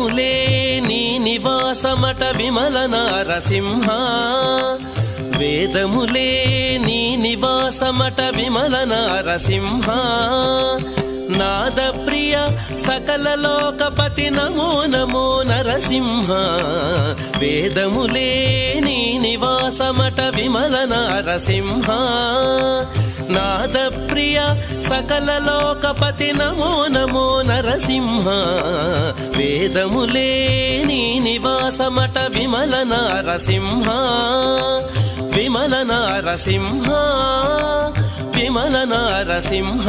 వేదములే నీ నివాసమట విమల నారసింహ వేదములే నీ నివాసమట విమల నారసింహ నాద ప్రియ సకల లోకపతి నమో నమో నరసింహ వేదములే నీ నివాసమట విమల నారసింహ నాద ప్రియ సకల లోకపతి నమో నమో నరసింహ వేదములే నీ నివాసమట విమల నారసింహ విమల నారసింహ విమల నారసింహ